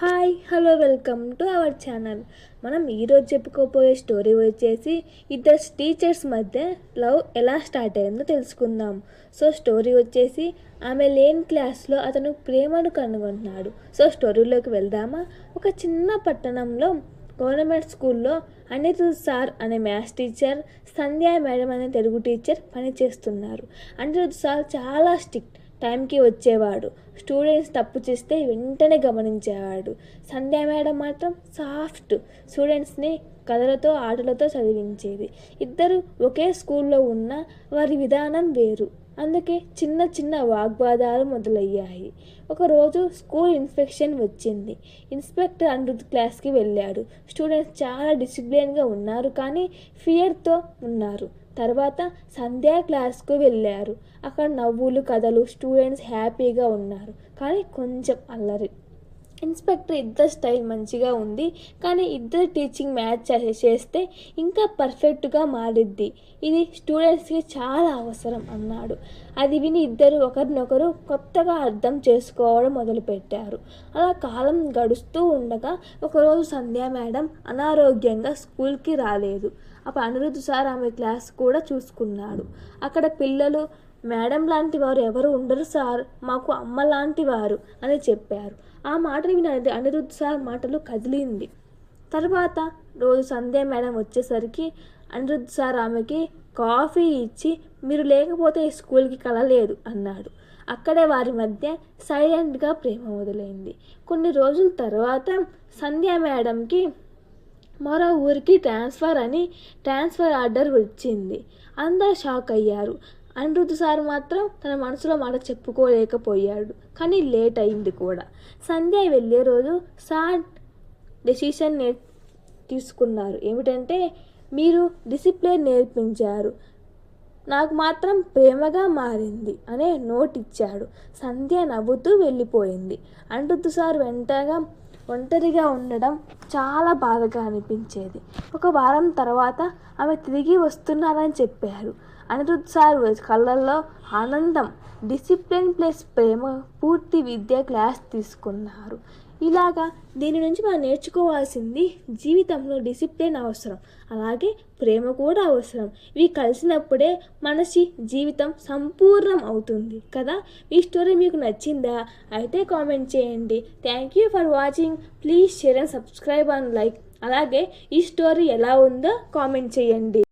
Hi hello welcome to our channel. మనం ఈరోజు చెప్పుకోబోయే స్టోరీ వచ్చేసి ఇద్దరు టీచర్స్ మధ్య లవ్ ఎలా స్టార్ట్ అయిందో తెలుసుకుందాం. సో స్టోరీ వచ్చేసి ఆమె లేని క్లాస్లో అతను ప్రేమను కనుగొంటున్నాడు. సో స్టోరీలోకి వెళ్దామా. ఒక చిన్న పట్టణంలో గవర్నమెంట్ స్కూల్లో అనిరుద్ సార్ అనే మ్యాథ్స్ టీచర్, సంధ్యా మేడం అనే తెలుగు టీచర్ పనిచేస్తున్నారు. అనిరుద్ సార్ చాలా స్ట్రిక్ట్, టైంకి వచ్చేవాడు. స్టూడెంట్స్ తప్పు చేస్తే వెంటనే గమనించేవాడు. సంధ్యా మేడం మాత్రం సాఫ్ట్, స్టూడెంట్స్ని కథలతో ఆటలతో చదివించేది. ఇద్దరు ఒకే స్కూల్లో ఉన్న వారి విధానం వేరు, అందుకే చిన్న చిన్న వాగ్వాదాలు మొదలయ్యాయి. ఒకరోజు స్కూల్ ఇన్స్పెక్షన్ వచ్చింది. ఇన్స్పెక్టర్ అనిరుద్ క్లాస్కి వెళ్ళాడు. స్టూడెంట్స్ చాలా డిసిప్లిన్గా ఉన్నారు, కానీ ఫియర్తో ఉన్నారు. తర్వాత సంధ్యా క్లాస్కు వెళ్ళారు. అక్కడ నవ్వులు, కథలు, స్టూడెంట్స్ హ్యాపీగా ఉన్నారు, కానీ కొంచెం అల్లరి. ఇన్స్పెక్టర్ ఇద్దరు స్టైల్ మంచిగా ఉంది, కానీ ఇద్దరు టీచింగ్ మ్యాచ్ చేస్తే ఇంకా పర్ఫెక్ట్గా మారిద్ది. ఇది స్టూడెంట్స్కి చాలా అవసరం అన్నాడు. అది విని ఇద్దరు ఒకరినొకరు కొత్తగా అర్థం చేసుకోవడం మొదలుపెట్టారు. అలా కాలం గడుస్తూ ఉండగా ఒకరోజు సంధ్యా మేడం అనారోగ్యంగా స్కూల్కి రాలేదు. అప్పుడు అనిరుద్ సార్ ఆమె క్లాస్ కూడా చూసుకున్నాడు. అక్కడ పిల్లలు, మేడం లాంటి వారు ఎవరు ఉండరు సార్, మాకు అమ్మ లాంటి వారు అని చెప్పారు. ఆ మాటలు విని అనిరుద్ సార్ మాటలు కదిలింది. తర్వాత రోజు సంధ్యా మేడం వచ్చేసరికి అనిరుద్ సార్ ఆమెకి కాఫీ ఇచ్చి, మీరు లేకపోతే ఈ స్కూల్కి కలలేదు అన్నాడు. అక్కడే వారి మధ్య సైలెంట్గా ప్రేమ మొదలైంది. కొన్ని రోజుల తర్వాత సంధ్యా మేడంకి మరో ఊరికి ట్రాన్స్ఫర్ ఆర్డర్ వచ్చింది. అందరూ షాక్ అయ్యారు. అనిరుద్ సార్ మాత్రం తన మనసులో మాట చెప్పుకోలేకపోయాడు, కానీ లేట్ అయింది కూడా. సంధ్య వెళ్ళే రోజు సార్ డెసిషన్ తీసుకున్నారు. ఏమిటంటే, మీరు డిసిప్లిన్ నేర్పించారు, నాకు మాత్రం ప్రేమగా మారింది అనే నోట్ ఇచ్చాడు. సంధ్య నవ్వుతూ వెళ్ళిపోయింది. అనిరుద్ సార్ ఒంటరిగా ఉండడం చాలా బాధగా అనిపించేది. ఒక వారం తర్వాత ఆమె తిరిగి వస్తున్నారని చెప్పారు. అనిరుద్ సార్ కళ్ళల్లో ఆనందం. డిసిప్లిన్ ప్లస్ ప్రేమ, పూర్తి విద్య క్లాస్ తీసుకున్నారు. ఇలాగా దీని నుంచి మనం నేర్చుకోవాల్సింది, జీవితంలో డిసిప్లిన్ అవసరం, అలాగే ప్రేమ కూడా అవసరం. ఇవి కలిసినప్పుడే మనిషి జీవితం సంపూర్ణం అవుతుంది కదా. ఈ స్టోరీ మీకు నచ్చిందా? అయితే కామెంట్ చేయండి. Thank you for watching. Please share and subscribe and like. అలాగే ఈ స్టోరీ ఎలా ఉందో కామెంట్ చేయండి.